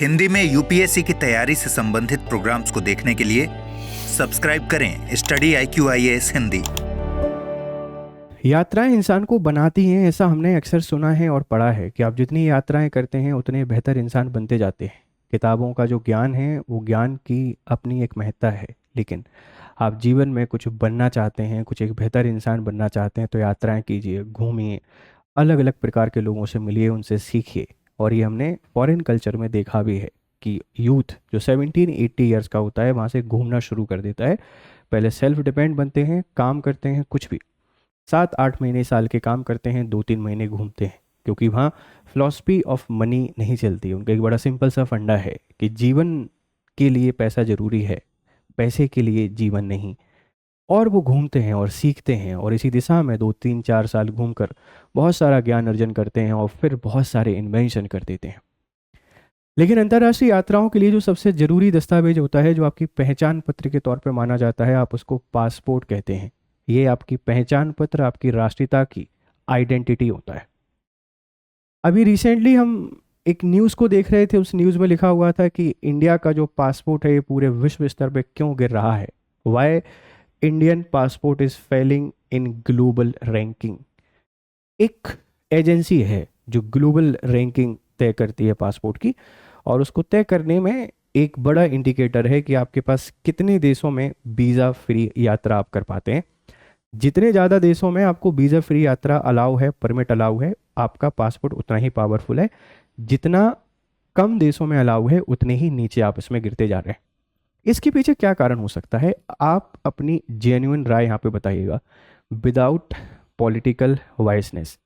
हिंदी में यूपीएससी की तैयारी से संबंधित प्रोग्राम्स को देखने के लिए सब्सक्राइब करें स्टडी IQIAS हिंदी। यात्राएं इंसान को बनाती हैं, ऐसा हमने अक्सर सुना है और पढ़ा है कि आप जितनी यात्राएं करते हैं उतने बेहतर इंसान बनते जाते हैं। किताबों का जो ज्ञान है वो ज्ञान की अपनी एक महत्ता है, लेकिन आप जीवन में कुछ बनना चाहते हैं, कुछ एक बेहतर इंसान बनना चाहते हैं तो यात्राएं कीजिए, घूमिए, अलग अलग प्रकार के लोगों से मिलिए, उनसे सीखिए। और ये हमने फॉरेन कल्चर में देखा भी है कि यूथ जो 17-80 ईयर्स का होता है वहाँ से घूमना शुरू कर देता है। पहले सेल्फ डिपेंड बनते हैं, काम करते हैं, कुछ भी 7-8 महीने साल के काम करते हैं, 2-3 महीने घूमते हैं, क्योंकि वहाँ फिलॉसफी ऑफ मनी नहीं चलती। उनका एक बड़ा सिंपल सा फंडा है कि जीवन के लिए पैसा ज़रूरी है, पैसे के लिए जीवन नहीं। और वो घूमते हैं और सीखते हैं और इसी दिशा में 2-3-4 साल घूमकर बहुत सारा ज्ञान अर्जन करते हैं और फिर बहुत सारे इन्वेंशन कर देते हैं। लेकिन अंतर्राष्ट्रीय यात्राओं के लिए जो सबसे ज़रूरी दस्तावेज होता है, जो आपकी पहचान पत्र के तौर पर माना जाता है, आप उसको पासपोर्ट कहते हैं। ये आपकी पहचान पत्र, आपकी राष्ट्रीयता की आइडेंटिटी होता है। अभी रिसेंटली हम एक न्यूज़ को देख रहे थे, उस न्यूज़ में लिखा हुआ था कि इंडिया का जो पासपोर्ट है ये पूरे विश्व स्तर पे क्यों गिर रहा है। Why Indian passport is Fehling in global ranking. एक एजेंसी है जो ग्लोबल रैंकिंग तय करती है पासपोर्ट की, और उसको तय करने में एक बड़ा इंडिकेटर है कि आपके पास कितने देशों में वीज़ा फ्री यात्रा आप कर पाते हैं। जितने ज़्यादा देशों में आपको वीज़ा फ्री यात्रा अलाउ है, परमिट अलाउ है, आपका पासपोर्ट उतना ही पावरफुल है। जितना कम देशों में अलाउ है उतने ही नीचे आप इसमें गिरते जा रहे हैं। इसके पीछे क्या कारण हो सकता है, आप अपनी जेन्युइन राय यहाँ पे बताइएगा, विदाउट पॉलिटिकल वाइसनेस।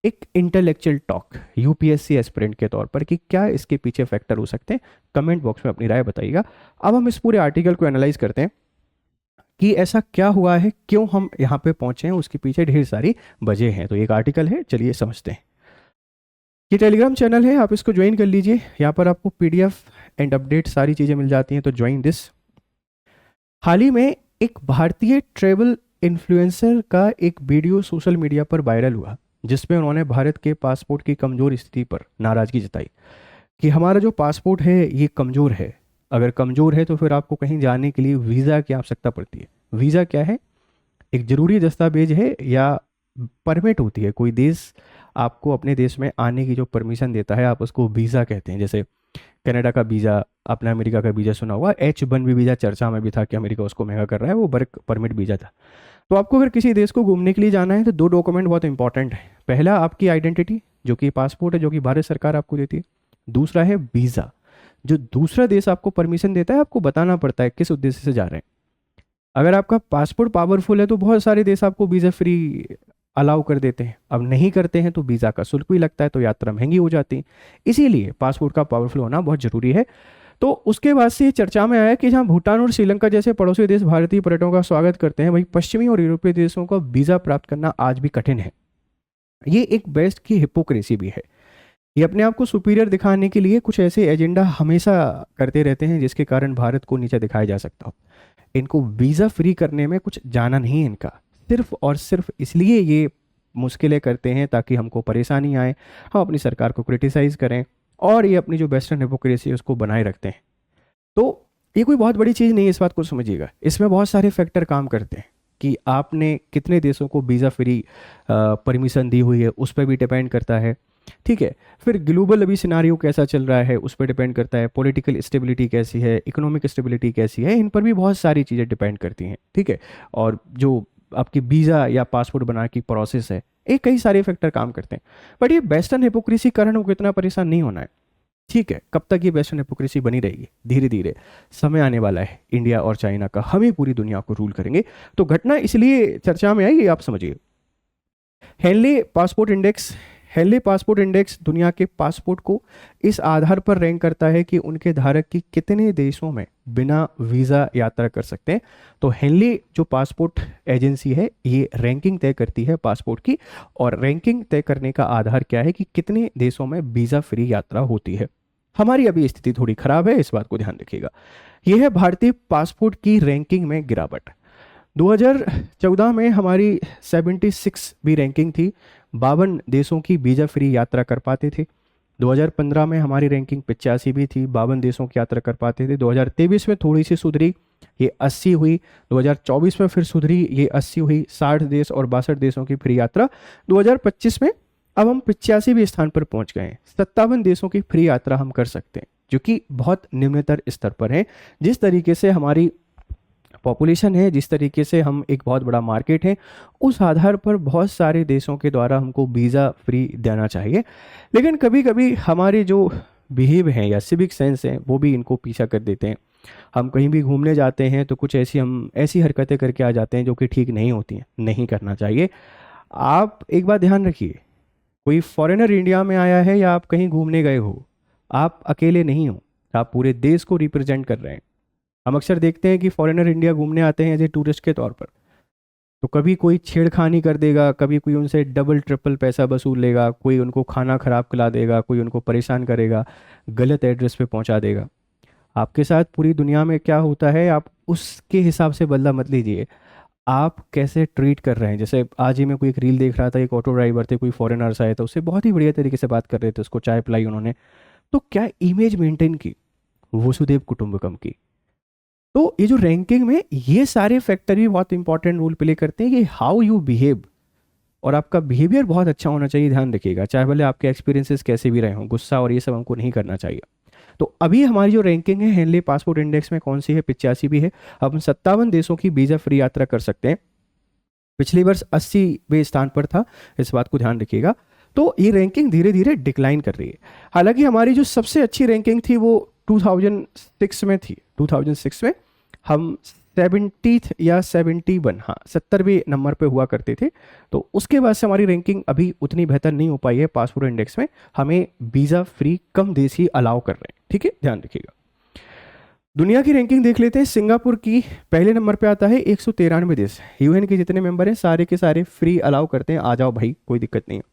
एक इंटेलेक्चुअल टॉक यूपीएससी एस्पिरेंट के तौर पर कि क्या इसके पीछे फैक्टर हो सकते हैं। कमेंट बॉक्स में अपनी राय बताइएगा। अब हम इस पूरे आर्टिकल को एनालाइज करते हैं कि ऐसा क्या हुआ है, क्यों हम यहाँ पे पहुंचे हैं, उसके पीछे ढेर सारी वजह हैं। तो एक आर्टिकल है, चलिए समझते हैं। ये टेलीग्राम चैनल है, आप इसको ज्वाइन कर लीजिए। यहाँ पर आपको PDF एंड अपडेट सारी चीज़ें मिल जाती हैं, तो ज्वाइन दिस। हाल ही में एक भारतीय ट्रैवल इन्फ्लुएंसर का एक वीडियो सोशल मीडिया पर वायरल हुआ, जिसमें उन्होंने भारत के पासपोर्ट की कमज़ोर स्थिति पर नाराज़गी जताई कि हमारा जो पासपोर्ट है ये कमज़ोर है। अगर कमज़ोर है तो फिर आपको कहीं जाने के लिए वीज़ा की आवश्यकता पड़ती है। वीज़ा क्या है? एक ज़रूरी दस्तावेज है या परमिट होती है। कोई देश आपको अपने देश में आने की जो परमिशन देता है, आप उसको वीज़ा कहते हैं। जैसे कनाडा का वीज़ा, अपना अमेरिका का वीज़ा सुना हुआ, H1B वीज़ा चर्चा में भी था कि अमेरिका उसको महंगा कर रहा है, वो वर्क परमिट वीज़ा था। तो आपको अगर किसी देश को घूमने के लिए जाना है तो 2 डॉक्यूमेंट बहुत इंपॉर्टेंट है। पहला आपकी आइडेंटिटी, जो कि पासपोर्ट है, जो कि भारत सरकार आपको देती है। दूसरा है वीज़ा, जो दूसरा देश आपको परमिशन देता है, आपको बताना पड़ता है किस उद्देश्य से जा रहे हैं। अगर आपका पासपोर्ट पावरफुल है तो बहुत सारे देश आपको वीज़ा फ्री अलाउ कर देते हैं। अब नहीं करते हैं तो वीज़ा का शुल्क भी लगता है, तो यात्रा महंगी हो जाती है। इसीलिए पासपोर्ट का पावरफुल होना बहुत ज़रूरी है। तो उसके बाद से चर्चा में आया कि जहाँ भूटान और श्रीलंका जैसे पड़ोसी देश भारतीय पर्यटकों का स्वागत करते हैं, वहीं पश्चिमी और यूरोपीय देशों को वीज़ा प्राप्त करना आज भी कठिन है। ये एक बेस्ट की हिपोक्रेसी भी है। ये अपने आप को सुपीरियर दिखाने के लिए कुछ ऐसे एजेंडा हमेशा करते रहते हैं जिसके कारण भारत को नीचे दिखाया जा सकता हो। इनको वीज़ा फ्री करने में कुछ जाना नहीं है इनका, सिर्फ और सिर्फ इसलिए ये मुश्किलें करते हैं ताकि हमको परेशानी आए, हम अपनी सरकार को क्रिटिसाइज़ करें और ये अपनी जो वेस्टर्न हिपोक्रेसी है उसको बनाए रखते हैं। तो ये कोई बहुत बड़ी चीज़ नहीं है, इस बात को समझिएगा। इसमें बहुत सारे फैक्टर काम करते हैं कि आपने कितने देशों को वीज़ा फ्री परमिशन दी हुई है, उस पर भी डिपेंड करता है। ठीक है, फिर ग्लोबल अभी सिनारियो कैसा चल रहा है उस पर डिपेंड करता है। पॉलिटिकल स्टेबिलिटी कैसी है, इकोनॉमिक स्टेबिलिटी कैसी है, इन पर भी बहुत सारी चीज़ें डिपेंड करती हैं। ठीक है, और जो आपकी वीज़ा या पासपोर्ट बनाने की प्रोसेस है, एक कई सारे फैक्टर काम करते हैं। बट ये वेस्टर्न हिपोक्रेसी कारण को इतना परेशान नहीं होना है। ठीक है, कब तक ये वेस्टर्न हिपोक्रेसी बनी रहेगी? धीरे धीरे समय आने वाला है इंडिया और चाइना का, हम ही पूरी दुनिया को रूल करेंगे। तो घटना इसलिए चर्चा में आई, आप समझिए। हेनले पासपोर्ट इंडेक्स दुनिया के पासपोर्ट को इस आधार पर रैंक करता है कि उनके धारक की कितने देशों में बिना वीज़ा यात्रा कर सकते हैं। तो हेनले जो पासपोर्ट एजेंसी है ये रैंकिंग तय करती है पासपोर्ट की, और रैंकिंग तय करने का आधार क्या है कि कितने देशों में वीज़ा फ्री यात्रा होती है। हमारी अभी स्थिति थोड़ी खराब है, इस बात को ध्यान रखिएगा। यह है भारतीय पासपोर्ट की रैंकिंग में गिरावट। 2014 में हमारी 76 भी रैंकिंग थी, 52 देशों की वीज़ा फ्री यात्रा कर पाते थे। 2015 में हमारी रैंकिंग 85 थी, 52 देशों की यात्रा कर पाते थे। 2023 में थोड़ी सी सुधरी, ये 80 हुई। 2024 में फिर सुधरी, ये 80 हुई। 60 देश और 62 देशों की फ्री यात्रा। 2025 में अब हम 85वें स्थान पर पहुंच गए हैं। 57 देशों की फ्री यात्रा हम कर सकते हैं, जो कि बहुत निम्नतर स्तर पर है। जिस तरीके से हमारी पॉपुलेशन है, जिस तरीके से हम एक बहुत बड़ा मार्केट है, उस आधार पर बहुत सारे देशों के द्वारा हमको वीज़ा फ्री देना चाहिए। लेकिन कभी कभी हमारे जो बिहेव हैं या सिविक सेंस हैं वो भी इनको पीछा कर देते हैं। हम कहीं भी घूमने जाते हैं तो कुछ ऐसी हरकतें करके आ जाते हैं जो कि ठीक नहीं होती हैं, नहीं करना चाहिए। आप एक बात ध्यान रखिए, कोई फॉरेनर इंडिया में आया है या आप कहीं घूमने गए हो, आप अकेले नहीं हो, आप पूरे देश को रिप्रेजेंट कर रहे हैं। हम अक्सर देखते हैं कि फॉरेनर इंडिया घूमने आते हैं एज ए टूरिस्ट के तौर पर, तो कभी कोई छेड़खानी कर देगा, कभी कोई उनसे डबल ट्रिपल पैसा वसूल लेगा, कोई उनको खाना खराब खिला देगा, कोई उनको परेशान करेगा, गलत एड्रेस पे पहुंचा देगा। आपके साथ पूरी दुनिया में क्या होता है, आप उसके हिसाब से बदला मत लीजिए, आप कैसे ट्रीट कर रहे हैं। जैसे आज ही मैं कोई एक रील देख रहा था, एक ऑटो ड्राइवर थे, कोई फॉरेनर्स आए, तो उससे बहुत ही बढ़िया तरीके से बात कर रहे थे, उसको चाय पिलाई उन्होंने, तो क्या इमेज मेंटेन की वसुदेव कुटुंबकम की। तो ये जो रैंकिंग में ये सारे फैक्टर भी बहुत इंपॉर्टेंट रोल प्ले करते हैं कि हाउ यू बिहेव, और आपका बिहेवियर बहुत अच्छा होना चाहिए। ध्यान रखिएगा, चाहे भले आपके एक्सपीरियंसेस कैसे भी रहे हों, गुस्सा और ये सब हमको नहीं करना चाहिए। तो अभी हमारी जो रैंकिंग है हेनले पासपोर्ट इंडेक्स में कौन सी है, 85 भी है। अब हम 57 देशों की वीज़ा फ्री यात्रा कर सकते हैं। पिछले वर्ष 80वें स्थान पर था, इस बात को ध्यान रखिएगा। तो ये रैंकिंग धीरे धीरे डिक्लाइन कर रही है। हालांकि हमारी जो सबसे अच्छी रैंकिंग थी वो 2006 में थी। 2006 में हम 70th या 71, हाँ 70वें नंबर पे हुआ करते थे। तो उसके बाद से हमारी रैंकिंग अभी उतनी बेहतर नहीं हो पाई है। पासपोर्ट इंडेक्स में हमें वीज़ा फ्री कम देश ही अलाउ कर रहे हैं, ठीक है, ध्यान रखिएगा। दुनिया की रैंकिंग देख लेते हैं। सिंगापुर की पहले नंबर पे आता है, 193 देश, यूएन के जितने मेंबर हैं सारे के सारे फ्री अलाउ करते हैं, आ जाओ भाई कोई दिक्कत नहीं है।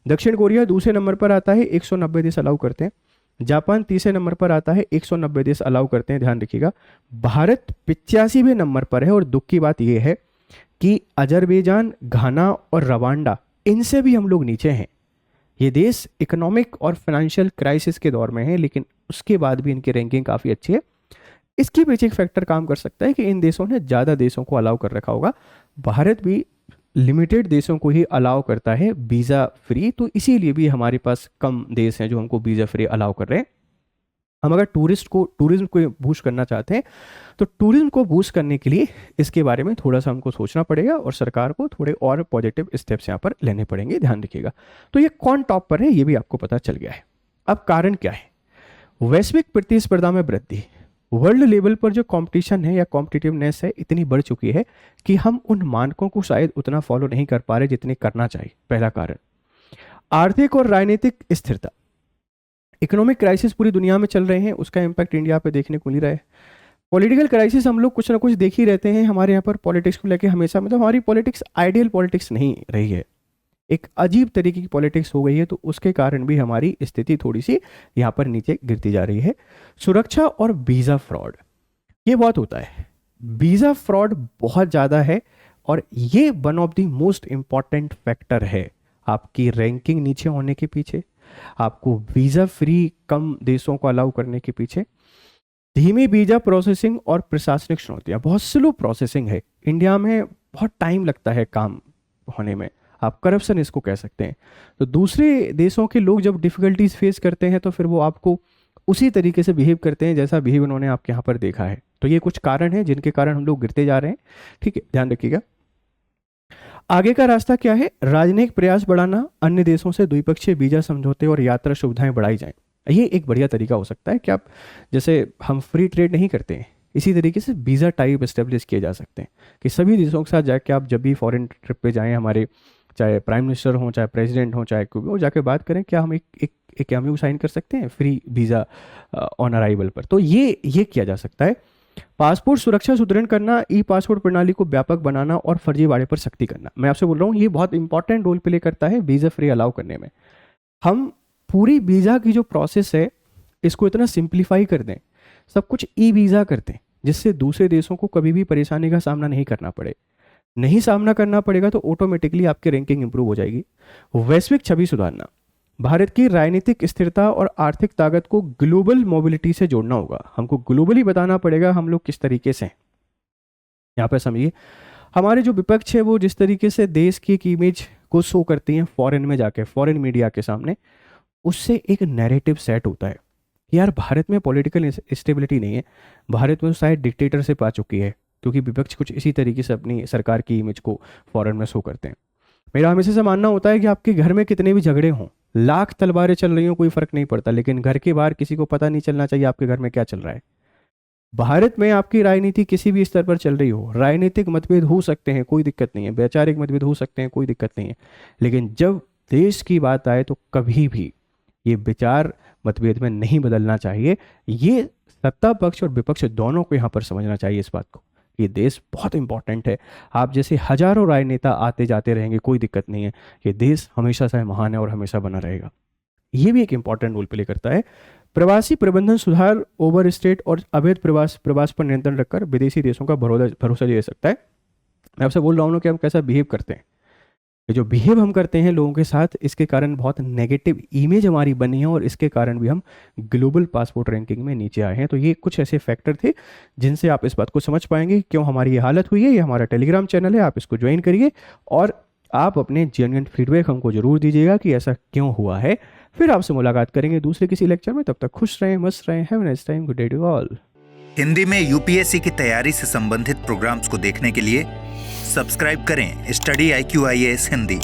दक्षिण कोरिया दूसरे नंबर पर आता है, 190 देश अलाउ करते हैं। जापान तीसरे नंबर पर आता है, 190 देश अलाउ करते हैं, ध्यान रखिएगा। भारत 85वें नंबर पर है, और दुख की बात यह है कि अजरबैजान, घाना और रवांडा, इनसे भी हम लोग नीचे हैं। ये देश इकोनॉमिक और फाइनेंशियल क्राइसिस के दौर में है, लेकिन उसके बाद भी इनकी रैंकिंग काफ़ी अच्छी है। इसके पीछे एक फैक्टर काम कर सकता है कि इन देशों ने ज़्यादा देशों को अलाउ कर रखा होगा। भारत भी लिमिटेड देशों को ही अलाउ करता है वीज़ा फ्री, तो इसीलिए भी हमारे पास कम देश हैं जो हमको वीज़ा फ्री अलाउ कर रहे हैं। हम अगर टूरिज्म को बूस्ट करना चाहते हैं तो टूरिज्म को बूस्ट करने के लिए इसके बारे में थोड़ा सा हमको सोचना पड़ेगा, और सरकार को थोड़े और पॉजिटिव स्टेप्स यहाँ पर लेने पड़ेंगे, ध्यान रखिएगा। तो ये कौन टॉप पर है ये भी आपको पता चल गया है। अब कारण क्या है? वैश्विक प्रतिस्पर्धा में वृद्धि, वर्ल्ड लेवल पर जो कंपटीशन है या कॉम्पिटिटिवनेस है इतनी बढ़ चुकी है कि हम उन मानकों को शायद उतना फॉलो नहीं कर पा रहे जितने करना चाहिए, पहला कारण। आर्थिक और राजनीतिक स्थिरता, इकोनॉमिक क्राइसिस पूरी दुनिया में चल रहे हैं, उसका इम्पैक्ट इंडिया पे देखने को मिल रहा है। पॉलिटिकल क्राइसिस हम लोग कुछ ना कुछ देख ही रहते हैं हमारे यहाँ पर, पॉलिटिक्स को लेकर हमेशा, मतलब हमारी पॉलिटिक्स आइडियल पॉलिटिक्स नहीं रही है, एक अजीब तरीके की पॉलिटिक्स हो गई है, तो उसके कारण भी हमारी स्थिति थोड़ी सी यहाँ पर नीचे गिरती जा रही है। सुरक्षा और वीज़ा फ्रॉड, ये बहुत होता है, वीज़ा फ्रॉड बहुत ज़्यादा है, और ये one of the most important factor है आपकी रैंकिंग नीचे होने के पीछे, आपको वीज़ा फ्री कम देशों को अलाउ करने के पीछे। धीमी वीज़ा प्रोसेसिंग और प्रशासनिक चुनौतियाँ, बहुत स्लो प्रोसेसिंग है इंडिया में, बहुत टाइम लगता है काम होने में, आप करप्शन इसको कह सकते हैं। तो दूसरे देशों के लोग जब डिफ़िकल्टीज फेस करते हैं तो फिर वो आपको उसी तरीके से बिहेव करते हैं जैसा बिहेव उन्होंने आपके यहाँ पर देखा है। तो ये कुछ कारण हैं जिनके कारण हम लोग गिरते जा रहे हैं, ठीक है, ध्यान रखिएगा। आगे का रास्ता क्या है? राजनयिक प्रयास बढ़ाना, अन्य देशों से द्विपक्षीय वीज़ा समझौते और यात्रा सुविधाएं बढ़ाई जाएं। ये एक बढ़िया तरीका हो सकता है कि आप, जैसे हम फ्री ट्रेड नहीं करते हैं, इसी तरीके से वीज़ा टाइप एस्टेब्लिश किए जा सकते हैं कि सभी देशों के साथ जाके आप जब भी फॉरेन ट्रिप पे जाएं, हमारे चाहे प्राइम मिनिस्टर हों, चाहे प्रेसिडेंट हों, चाहे कोई हो, जाके बात करें क्या हम एक एमयू साइन कर सकते हैं फ्री वीज़ा ऑन अराइवल पर। तो ये किया जा सकता है। पासपोर्ट सुरक्षा सुदृढ़ करना, ई पासपोर्ट प्रणाली को व्यापक बनाना और फर्जीवाड़े पर सख्ती करना। मैं आपसे बोल रहा हूँ ये बहुत इंपॉर्टेंट रोल प्ले करता है वीज़ा फ्री अलाउ करने में। हम पूरी वीज़ा की जो प्रोसेस है इसको इतना सिंप्लीफाई कर दें, सब कुछ ई वीज़ा करते हैं, जिससे दूसरे देशों को कभी भी परेशानी का सामना नहीं करना पड़े। नहीं सामना करना पड़ेगा तो ऑटोमेटिकली आपकी रैंकिंग इंप्रूव हो जाएगी। वैश्विक छवि सुधारना, भारत की राजनीतिक स्थिरता और आर्थिक ताकत को ग्लोबल मोबिलिटी से जोड़ना होगा। हमको ग्लोबली बताना पड़ेगा हम लोग किस तरीके से हैं। यहाँ पर समझिए, हमारे जो विपक्ष है वो जिस तरीके से देश की एक इमेज को शो करती हैं फॉरेन में जाके, फॉरेन मीडिया के सामने, उससे एक नैरेटिव सेट होता है कि यार भारत में पॉलिटिकल स्टेबिलिटी नहीं है, भारत में शायद डिक्टेटरशिप आ चुकी है, क्योंकि विपक्ष कुछ इसी तरीके से अपनी सरकार की इमेज को फॉरेन में शो करते हैं। मेरा हमेशा से मानना होता है कि आपके घर में कितने भी झगड़े हों, लाख तलवारें चल रही हों, कोई फर्क नहीं पड़ता, लेकिन घर के बाहर किसी को पता नहीं चलना चाहिए आपके घर में क्या चल रहा है। भारत में आपकी राजनीति किसी भी स्तर पर चल रही हो, राजनीतिक मतभेद हो सकते हैं, कोई दिक्कत नहीं है, वैचारिक मतभेद हो सकते हैं, कोई दिक्कत नहीं है, लेकिन जब देश की बात आए तो कभी भी ये विचार मतभेद में नहीं बदलना चाहिए। ये सत्ता पक्ष और विपक्ष दोनों को यहाँ पर समझना चाहिए इस बात को, ये देश बहुत इंपॉर्टेंट है। आप जैसे हजारों राजनेता आते जाते रहेंगे, कोई दिक्कत नहीं है, ये देश हमेशा से महान है और हमेशा बना रहेगा। ये भी एक इंपॉर्टेंट रोल प्ले करता है। प्रवासी प्रबंधन सुधार ओवर स्टेट और अवैध प्रवास पर नियंत्रण रखकर विदेशी देशों का भरोसा दे सकता है। मैं आपसे बोल रहा हूँ कि हम कैसा बिहेव करते हैं, ये जो बिहेव हम करते हैं लोगों के साथ, इसके कारण बहुत नेगेटिव इमेज हमारी बनी है और इसके कारण भी हम ग्लोबल पासपोर्ट रैंकिंग में नीचे आए हैं। तो ये कुछ ऐसे फैक्टर थे जिनसे आप इस बात को समझ पाएंगे क्यों हमारी ये हालत हुई है। ये हमारा टेलीग्राम चैनल है, आप इसको ज्वाइन करिए और आप अपने जेन्युइन फीडबैक हमको जरूर दीजिएगा कि ऐसा क्यों हुआ है। फिर आपसे मुलाकात करेंगे दूसरे किसी लेक्चर में, तब तक खुश रहें, मस्त रहें। Have a nice time, good day to all. Hindi में यूपीएससी की तैयारी से संबंधित प्रोग्राम्स को देखने के लिए सब्सक्राइब करें स्टडी IQ IAS हिंदी।